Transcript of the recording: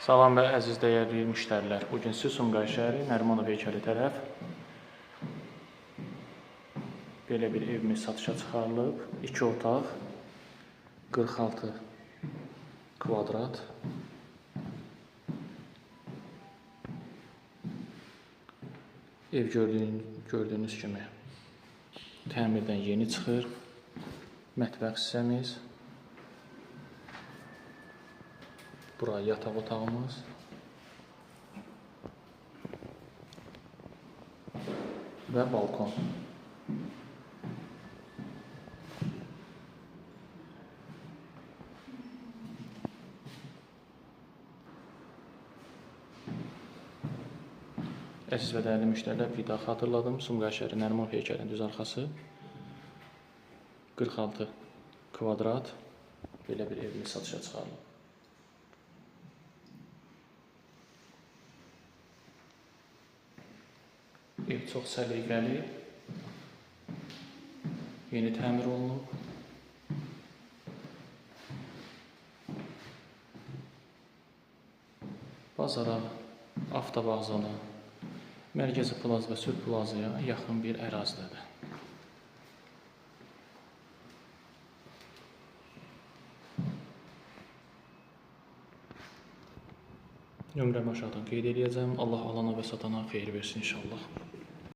Salam və əziz dəyərli müştərilər. Bugün siz Sumqayıt şəhəri Nərimanov heykəli tərəf belə bir evimiz satışa çıxarılıb. 2 otaq, 46 kvadrat. Ev gördüyünüz kimi təmirdən yeni çıxır. Mətbəx hissəmiz. Bura yataq otağımız. Və balkon. Əziz və dəyərli müştərilər, bir daha xatırladım. Sumqayıt şəhəri Nərimanov heykəlinin düz arxası. 46 kvadrat belə bir evimiz satışa çıxarılıb. Ev çox səliqəli, yeni təmir olunub. Bazara, avtovağzala, Mərkəzi Plaza və Süd Plazaya yaxın bir ərazidədir. Nömrəmi aşağıdan qeyd edəcəm. Allah alana və satana xeyir versin inşallah.